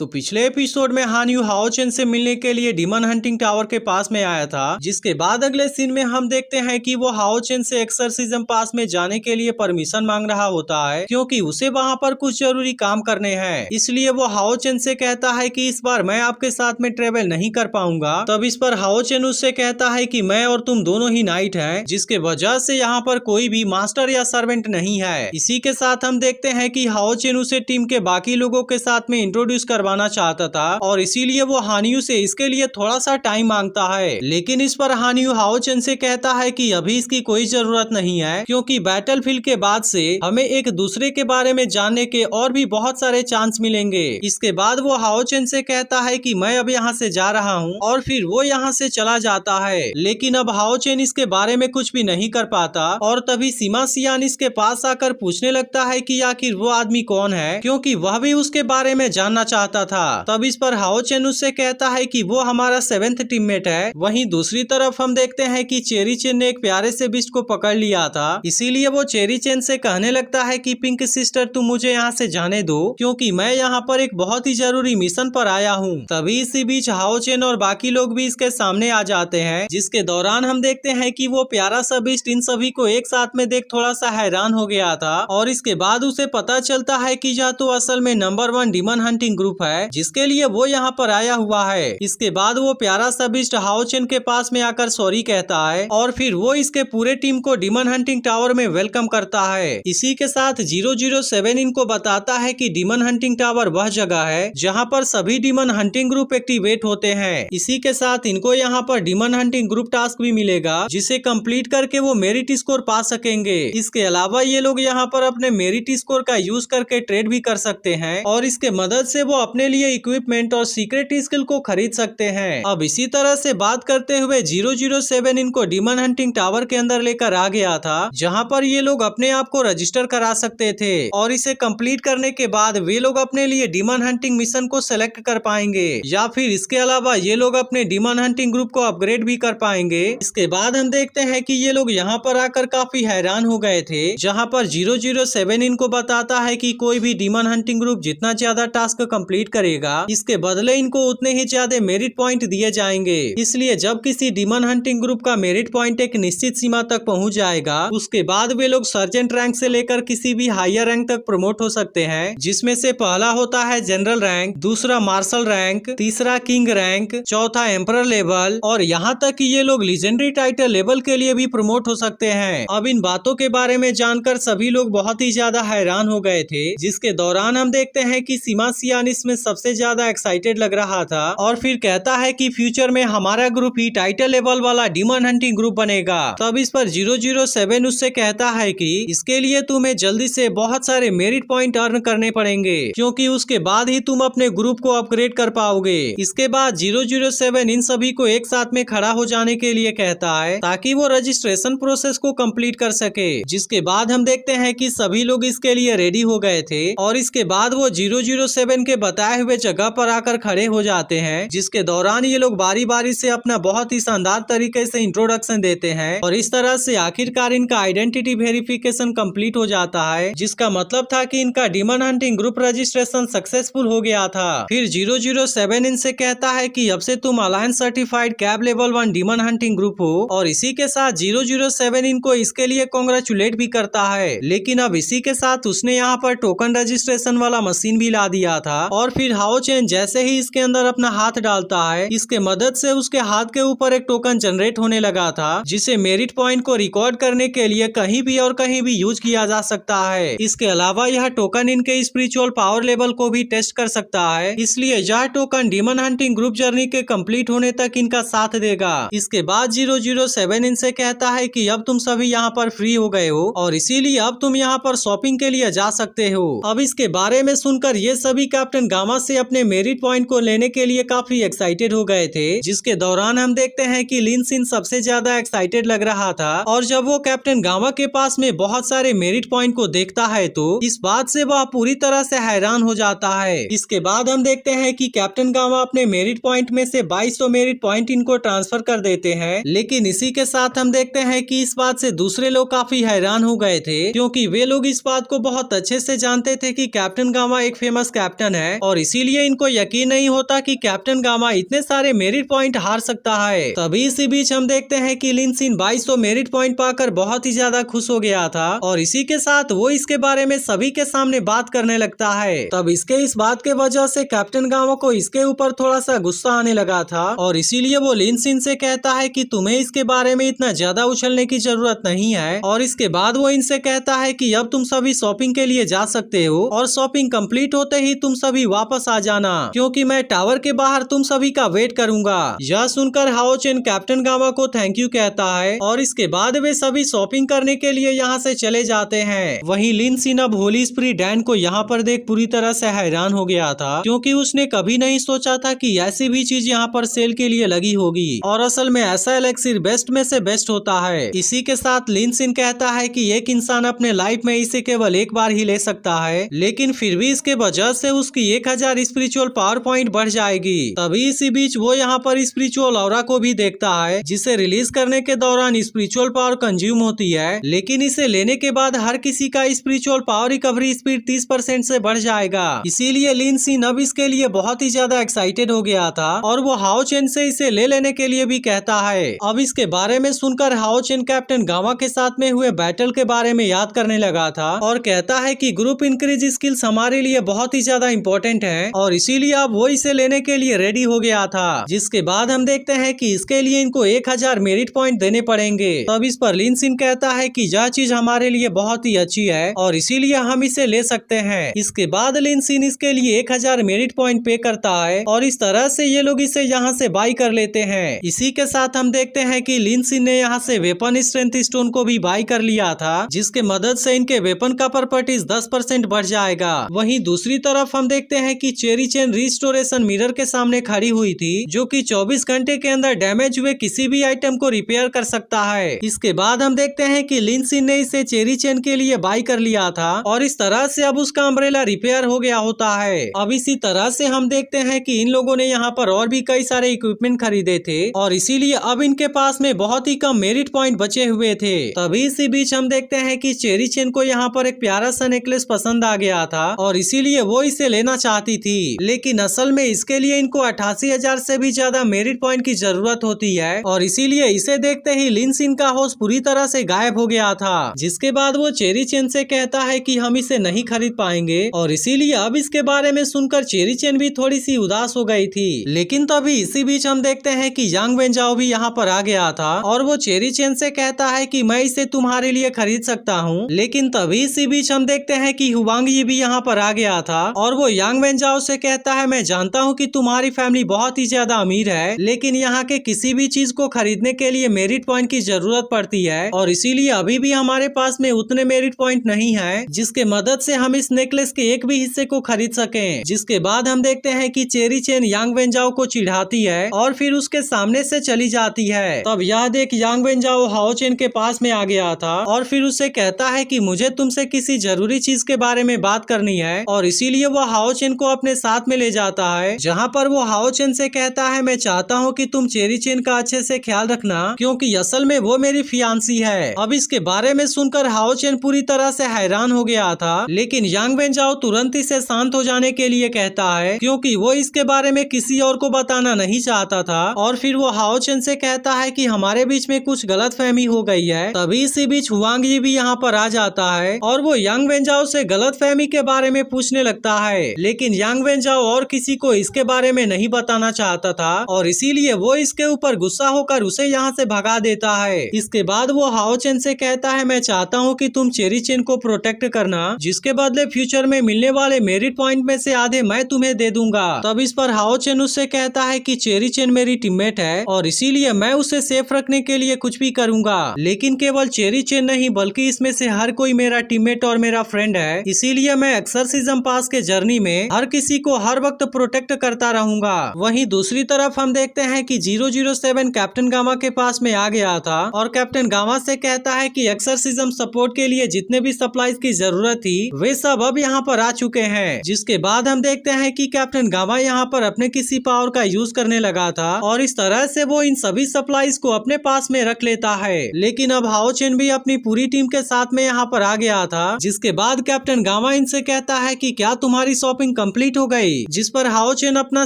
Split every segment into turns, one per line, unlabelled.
तो पिछले एपिसोड में हान यू हाओ चेन से मिलने के लिए डीमन हंटिंग टावर के पास में आया था, जिसके बाद अगले सीन में हम देखते हैं कि वो हाओ चेन से एक्सर्सिज्म पास में जाने के लिए परमिशन मांग रहा होता है, क्योंकि उसे वहाँ पर कुछ जरूरी काम करने हैं। इसलिए वो हाओ चेन से कहता है कि इस बार मैं आपके साथ में ट्रेवल नहीं कर पाऊंगा। तब इस पर हाओ चेन उससे कहता है कि मैं और तुम दोनों ही नाइट हैं, जिसके वजह से यहाँ पर कोई भी मास्टर या सर्वेंट नहीं है। इसी के साथ हम देखते हैं कि हाओ चेन उसे टीम के बाकी लोगों के साथ में इंट्रोड्यूस करवाना चाहता था और इसीलिए वो हान यू से इसके लिए थोड़ा सा टाइम मांगता है। लेकिन इस पर हान यू हाओ चेन से कहता है कि अभी इसकी कोई जरूरत नहीं है, क्योंकि बैटलफील्ड के बाद से हमें एक दूसरे के बारे में जानने के और भी बहुत सारे चांस मिलेंगे। इसके बाद वो हाओ चेन से कहता है कि मैं अब यहाँ से जा रहा हूँ और फिर वो यहाँ से चला जाता है। लेकिन अब हाओ चेन इसके बारे में कुछ भी नहीं कर पाता और तभी सीमा सियान इसके पास आकर पूछने लगता है कि आखिर वो आदमी कौन है, क्योंकि वह भी उसके बारे में जानना चाहता था। तब इस पर हाओ चेन उससे कहता है कि वो हमारा 7th टीममेट है। वहीं दूसरी तरफ हम देखते हैं कि चेरी चेन ने एक प्यारे से बिस्ट को पकड़ लिया था, इसीलिए वो चेरी चेन से कहने लगता है कि पिंक सिस्टर तुम मुझे यहाँ से जाने दो, क्योंकि मैं यहाँ पर एक बहुत ही जरूरी मिशन पर आया हूँ। तभी इसी बीच हाओ चेन और बाकी लोग भी इसके सामने आ जाते हैं, जिसके दौरान हम देखते हैं कि वो प्यारा सा बिस्ट इन सभी को एक साथ में देख थोड़ा सा हैरान हो गया था और इसके बाद उसे पता चलता है कि यह तो असल में नंबर 1 डीमन हंटिंग ग्रुप है, जिसके लिए वो यहाँ पर आया हुआ है। इसके बाद वो प्यारा सा बिस्ट हाओ चेन के पास में आकर सॉरी कहता है और फिर वो इसके पूरे टीम को डीमन हंटिंग टावर में वेलकम करता है। इसी के साथ 007 इनको बताता है कि डीमन हंटिंग टावर वह जगह है जहाँ पर सभी डीमन हंटिंग ग्रुप एक्टिवेट होते हैं। इसी के साथ इनको यहाँ पर डीमन हंटिंग ग्रुप टास्क भी मिलेगा, जिसे कंप्लीट करके वो मेरिट स्कोर पा सकेंगे। इसके अलावा ये लोग यहाँ पर अपने मेरिट स्कोर का यूज करके ट्रेड भी कर सकते हैं और इसके मदद से वो अपने लिए इक्विपमेंट और सीक्रेट स्किल को खरीद सकते हैं। अब इसी तरह से बात करते हुए 007 इनको डीमन हंटिंग टावर के अंदर लेकर आ गया था, जहाँ पर ये लोग अपने आप को रजिस्टर करा सकते थे और इसे कंप्लीट करने के बाद वे लोग अपने लिए डीमन हंटिंग मिशन को सेलेक्ट कर पाएंगे, या फिर इसके अलावा ये लोग अपने डीमन हंटिंग ग्रुप को अपग्रेड भी कर पाएंगे। इसके बाद हम देखते हैं कि ये लोग यहाँ पर आकर काफी हैरान हो गए थे, जहाँ पर 007 इनको बताता है कि कोई भी डीमन हंटिंग ग्रुप जितना ज्यादा टास्क कंप्लीट करेगा, इसके बदले इनको उतने ही ज्यादा मेरिट पॉइंट दिए जाएंगे। इसलिए जब किसी डीमन हंटिंग ग्रुप का मेरिट पॉइंट एक निश्चित सीमा तक पहुंच जाएगा, उसके बाद वे लोग सर्जेंट रैंक से लेकर किसी भी हायर रैंक तक प्रमोट हो सकते हैं, जिसमें से पहला होता है जनरल रैंक, दूसरा मार्शल रैंक, तीसरा किंग रैंक, चौथा एम्परर लेवल और यहाँ तक कि ये लोग लीजेंडरी टाइटल लेवल के लिए भी प्रमोट हो सकते हैं। अब इन बातों के बारे में जानकर सभी लोग बहुत ही ज्यादा हैरान हो गए थे, जिसके दौरान हम देखते हैं कि सीमा सियान इसमें सबसे ज्यादा एक्साइटेड लग रहा था और फिर कहता है कि फ्यूचर में हमारा ग्रुप ही टाइटल लेवल वाला डीमन हंटिंग ग्रुप बनेगा। तब इस पर 007 उससे कहता है कि इसके लिए तुम्हें जल्दी से बहुत सारे मेरिट पॉइंट अर्न करने पड़ेंगे, क्योंकि उसके बाद ही तुम अपने ग्रुप को अपग्रेड कर पाओगे। इसके बाद 007 इन सभी को एक साथ में खड़ा हो जाने के लिए कहता है, ताकि वो रजिस्ट्रेशन प्रोसेस को कंप्लीट कर सके। जिसके बाद हम देखते हैं कि सभी लोग इसके लिए रेडी हो गए थे और इसके बाद वो 007 के बताए हुए जगह पर आकर खड़े हो जाते हैं, जिसके दौरान ये लोग बारी बारी से अपना बहुत ही शानदार तरीके से इंट्रोडक्शन देते हैं और इस तरह से आखिरकार इनका आइडेंटिटी वेरिफिकेशन कंप्लीट हो जाता है, जिसका मतलब था कि इनका demon hunting group registration successful हो गया था। फिर 007 इनसे कहता है कि अब से तुम alliance certified cab level 1 demon hunting group हो और इसी के साथ 007 इनको इसके लिए कांग्रेचुलेट भी करता है। लेकिन अब इसी के साथ उसने यहाँ पर टोकन रजिस्ट्रेशन वाला मशीन भी ला दिया था और फिर हाओ चेन जैसे ही इसके अंदर अपना हाथ डालता है, इसके मदद से उसके हाथ के ऊपर एक टोकन जनरेट होने लगा था, जिसे मेरिट पॉइंट को रिकॉर्ड करने के लिए कहीं भी और कहीं भी यूज किया जा सकता है। इसके अलावा यह टोकन इनके स्पिरिचुअल पावर लेवल को भी टेस्ट कर सकता है, इसलिए यह token demon hunting group journey के कंप्लीट होने तक इनका साथ देगा। इसके बाद 007 इनसे कहता है कि अब तुम सभी यहाँ पर फ्री हो गए हो और इसीलिए अब तुम यहाँ पर शॉपिंग के लिए जा सकते हो। अब इसके बारे में सुनकर ये सभी कैप्टन गामा से अपने मेरिट पॉइंट को लेने के लिए काफी एक्साइटेड हो गए थे, जिसके दौरान हम देखते हैं कि लिन सिन सबसे ज्यादा एक्साइटेड लग रहा था और जब वो कैप्टन गामा के पास में बहुत सारे मेरिट पॉइंट को देखता है तो इस बात से वह पूरी तरह से हैरान हो जाता है। इसके बाद हम देखते हैं कि कैप्टन गामा अपने मेरिट पॉइंट में से 2200 मेरिट पॉइंट इनको ट्रांसफर कर देते हैं। लेकिन इसी के साथ हम देखते हैं कि इस बात से दूसरे लोग काफी हैरान हो गए थे, क्योंकि वे लोग इस बात को बहुत अच्छे से जानते थे कि कैप्टन गामा एक फेमस कैप्टन है और इसीलिए इनको यकीन नहीं होता कि कैप्टन गामा इतने सारे मेरिट पॉइंट हार सकता है। तभी इसी बीच हम देखते हैं कि लिन सिन 2200 मेरिट पॉइंट पाकर बहुत ही ज्यादा खुश हो गया था और इसी के साथ वो इसके बारे में सभी के सामने बात करने लगता है। तब इसके इस बात के वजह से कैप्टन गामा को इसके ऊपर थोड़ा सा गुस्सा आने लगा था और इसीलिए वो लिन सिन से कहता है कि तुम्हें इसके बारे में इतना ज्यादा उछलने की जरूरत नहीं है और इसके बाद वो इनसे कहता है कि अब तुम सभी शॉपिंग के लिए जा सकते हो और शॉपिंग कंप्लीट होते ही तुम सभी वापस आ जाना क्योंकि मैं टावर के बाहर तुम सभी का वेट करूंगा। यह सुनकर हाओ चेन कैप्टन गामा को थैंक यू कहता है और इसके बाद वे सभी शॉपिंग करने के लिए यहाँ से चले जाते हैं। वहीं लिन सिन अब होली स्प्री डैन को यहाँ पर देख पूरी तरह से हैरान हो गया था क्योंकि उसने कभी नहीं सोचा था कि ऐसी भी चीज यहाँ पर सेल के लिए लगी होगी और असल में ऐसा एलेक्सिर बेस्ट में से बेस्ट होता है। इसी के साथ लिन सिन कहता है कि एक इंसान अपने लाइफ में इसे केवल एक बार ही ले सकता है लेकिन फिर भी इसके वजह से उसकी 1000 स्पिरिचुअल पावर पॉइंट बढ़ जाएगी। तभी इसी बीच वो यहाँ पर स्पिरिचुअल ऑरा को भी देखता है जिसे रिलीज करने के दौरान स्पिरिचुअल पावर कंज्यूम होती है लेकिन इसे लेने के बाद हर किसी का स्पिरिचुअल पावर रिकवरी स्पीड 30% से बढ़ जाएगा। इसीलिए लिन सिन अब इसके लिए बहुत ही ज्यादा एक्साइटेड हो गया था और वो हाओ चेन से इसे ले लेने के लिए भी कहता है। अब इसके बारे में सुनकर हाओ चेन कैप्टन गामा के साथ में हुए बैटल के बारे में याद करने लगा था और कहता है कि ग्रुप इंक्रीज स्किल्स हमारे लिए बहुत ही ज्यादा इम्पोर्टेंट है और इसीलिए अब वो इसे लेने के लिए रेडी हो गया था। जिसके बाद हम देखते हैं कि इसके लिए इनको 1000 मेरिट पॉइंट देने पड़ेंगे। तब इस पर लिन सिन कहता है कि यह चीज हमारे लिए बहुत ही अच्छी है और इसीलिए हम इसे ले सकते हैं। इसके बाद लिन सिन इसके लिए 1000 मेरिट पॉइंट पे करता है और इस तरह से ये लोग इसे यहाँ से बाई कर लेते हैं। इसी के साथ हम देखते हैं कि लिन सिन ने यहाँ से वेपन स्ट्रेंथ स्टोन को भी बाई कर लिया था जिसके मदद से इनके वेपन का प्रॉपर्टीज 10% बढ़ जाएगा। वहीं दूसरी तरफ हम देखते हैं कि चेरी चेन रिस्टोरेशन मिरर के सामने खड़ी हुई थी जो कि 24 घंटे के अंदर डैमेज हुए किसी भी आइटम को रिपेयर कर सकता है। इसके बाद हम देखते हैं कि लिन सिन ने इसे चेरी चेन के लिए बाई कर लिया था और इस तरह से अब उसका अम्ब्रेला रिपेयर हो गया होता है। अब इसी तरह से हम देखते हैं कि इन लोगों ने यहाँ पर और भी कई सारे इक्विपमेंट खरीदे थे और इसीलिए अब इनके पास में बहुत ही कम मेरिट पॉइंट बचे हुए थे। तभी इसी बीच हम देखते हैं कि चेरी चेन को यहाँ पर एक प्यारा सा नेकलेस पसंद आ गया था और इसीलिए वो इसे लेना चाहती थी लेकिन असल में इसके लिए इनको 88,000 से भी ज्यादा मेरिट पॉइंट की जरूरत होती है और इसीलिए इसे देखते ही लिन सिन का होश पूरी तरह से गायब हो गया था। जिसके बाद वो चेरी चेन से कहता है कि हम इसे नहीं खरीद पाएंगे और इसीलिए अब इसके बारे में सुनकर चेरी चेन भी थोड़ी सी उदास हो गई थी। लेकिन तभी इसी बीच हम देखते हैं कि यांग वेंजाओ भी यहाँ पर आ गया था और वो चेरी चेन से कहता है कि मैं इसे तुम्हारे लिए खरीद सकता हूँ। लेकिन तभी इसी बीच हम देखते हैं कि हुआंग ये भी यहाँ पर आ गया था और वो यांग वेंजाओ से कहता है मैं जानता हूँ कि तुम्हारी फैमिली बहुत ही ज्यादा अमीर है लेकिन यहाँ के किसी भी चीज को खरीदने के लिए मेरिट पॉइंट की जरूरत पड़ती है और इसीलिए अभी भी हमारे पास में उतने मेरिट पॉइंट नहीं है जिसके मदद से हम इस नेकलेस के एक भी हिस्से को खरीद सकें। जिसके बाद हम देखते हैं कि चेरी चेन यांग वेंजाओ को चिढ़ाती है और फिर उसके सामने से चली जाती है। तब यह देख यांग वेंजाओ हाओ चेन के पास में आ गया था और फिर उससे कहता है कि मुझे तुमसे किसी जरूरी चीज के बारे में बात करनी है और इसीलिए वो हाओ चेन को अपने साथ में ले जाता है जहाँ पर वो हाओ चेन से कहता है मैं चाहता हूँ कि तुम चेरी चेन का अच्छे से ख्याल रखना क्योंकि असल में वो मेरी फियांसी है। अब इसके बारे में सुनकर हाओ चेन पूरी तरह से हैरान हो गया था लेकिन यांग वेंजाओ तुरंत इसे शांत हो जाने के लिए कहता है क्योंकि वो इसके बारे में किसी और को बताना नहीं चाहता था और फिर वो हाओ चेन से कहता है कि हमारे बीच में कुछ गलतफहमी हो गई है। तभी इसी बीच हुआंग ये भी यहाँ पर आ जाता है और वो यांग वेंजाओ से गलतफहमी के बारे में पूछने लगता है लेकिन यांग वेंजाओ और किसी को इसके बारे में नहीं बताना चाहता था और इसीलिए वो इसके ऊपर गुस्सा होकर उसे यहाँ से भगा देता है। इसके बाद वो हाओ चेन से कहता है मैं चाहता हूँ कि तुम चेरी चेन को प्रोटेक्ट करना जिसके बदले फ्यूचर में मिलने वाले मेरिट पॉइंट में से आधे मैं तुम्हें दे दूंगा। तब इस पर हाओ चेन उससे कहता है कि चेरी चेन मेरी टीममेट है और इसीलिए मैं उसे सेफ रखने के लिए कुछ भी करूंगा लेकिन केवल चेरी चेन नहीं बल्कि इसमें से हर कोई मेरा टीममेट और मेरा फ्रेंड है इसीलिए मैं एक्सर्सिज्म पास के जर्नी में हर किसी को हर वक्त प्रोटेक्ट करता रहूंगा। वहीं दूसरी तरफ हम देखते हैं कि 007 कैप्टन गामा के पास में आ गया था और कैप्टन गामा से कहता है कि एक्सर्सिज्म सपोर्ट के लिए जितने भी सप्लाईज की जरूरत थी वे सब अब यहाँ पर आ चुके हैं। जिसके बाद हम देखते हैं कि कैप्टन गामा यहाँ पर अपने किसी पावर का यूज करने लगा था और इस तरह से वो इन सभी सप्लाईज को अपने पास में रख लेता है। लेकिन अब हाओ चेन भी अपनी पूरी टीम के साथ में यहाँ पर आ गया था जिसके बाद कैप्टन गामा इनसे कहता है कि क्या तुम्हारी शॉपिंग हाइटिंग कंप्लीट हो गई, जिस पर हाओ चेन अपना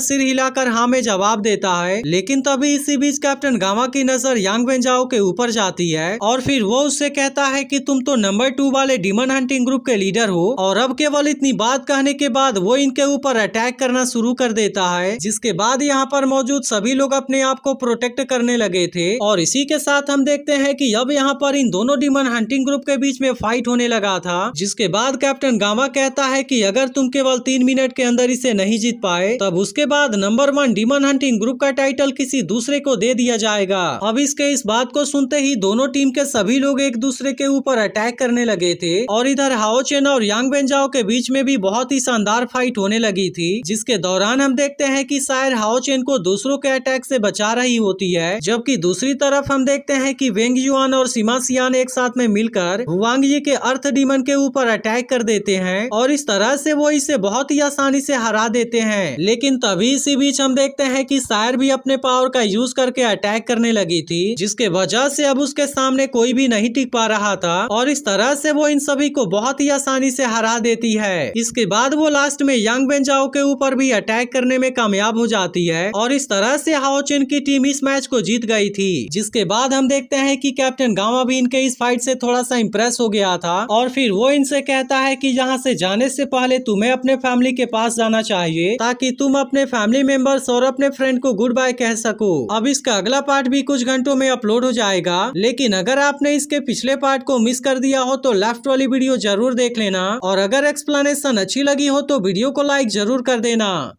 सिर हिलाकर हाँ में जवाब देता है। लेकिन तभी इसी बीच कैप्टन गामा की नजर यांग वेंजाओ के ऊपर जाती है और फिर वो उससे कहता है कि तुम तो नंबर 2 वाले डीमन हंटिंग ग्रुप के लीडर हो। और अब केवल इतनी बात कहने के बाद वो इनके ऊपर अटैक करना शुरू कर देता है, जिसके बाद यहाँ पर मौजूद सभी लोग अपने आप को प्रोटेक्ट करने लगे थे। और इसी के साथ हम देखते हैं कि अब यहाँ पर इन दोनों डीमन हंटिंग ग्रुप के बीच में फाइट होने लगा था, जिसके बाद कैप्टन गामा कहता है कि अगर तुम केवल 3 मिनट के अंदर इसे नहीं जीत पाए तब उसके बाद नंबर 1 डीमन हंटिंग ग्रुप का टाइटल किसी दूसरे को दे दिया जाएगा। अब इसके इस बात को सुनते ही दोनों टीम के सभी लोग एक दूसरे के ऊपर अटैक करने लगे थे और इधर हाओ चेन और यांग वेंजाओ के बीच में भी बहुत ही शानदार फाइट होने लगी थी, जिसके दौरान हम देखते हैं कि शायर हाओ चेन को दूसरों के अटैक से बचा रही होती है, जबकि दूसरी तरफ हम देखते हैं कि वेंग युआन और सीमा सियान एक साथ में मिलकर हुआंग यी के अर्थ डीमन के ऊपर अटैक कर देते हैं और इस तरह से वो इसे बहुत ही आसानी से हरा देते हैं। लेकिन तभी इसी बीच हम देखते हैं कि शायर भी अपने पावर का यूज करके अटैक करने लगी थी, जिसके वजह से अब उसके सामने कोई भी नहीं टिक पा रहा था और इस तरह से वो इन सभी को बहुत ही आसानी से हरा देती है। इसके बाद वो लास्ट में यांग वेंजाओ के ऊपर भी अटैक करने में कामयाब हो जाती है और इस तरह से हाओ चेन की टीम इस मैच को जीत गई थी। जिसके बाद हम देखते हैं कि कैप्टन गामा भी इनके इस फाइट से थोड़ा सा इम्प्रेस हो गया था और फिर वो इनसे कहता है कि यहाँ से जाने से पहले तुम्हें अपने फैमिली के पास जाना चाहिए ताकि तुम अपने फैमिली मेंबर्स और अपने फ्रेंड को गुड बाय कह सको। अब इसका अगला पार्ट भी कुछ घंटों में अपलोड हो जाएगा, लेकिन अगर आपने इसके पिछले पार्ट को मिस कर दिया हो तो लेफ्ट वाली वीडियो जरूर देख लेना और अगर एक्सप्लेनेशन अच्छी लगी हो तो वीडियो को लाइक जरूर कर देना।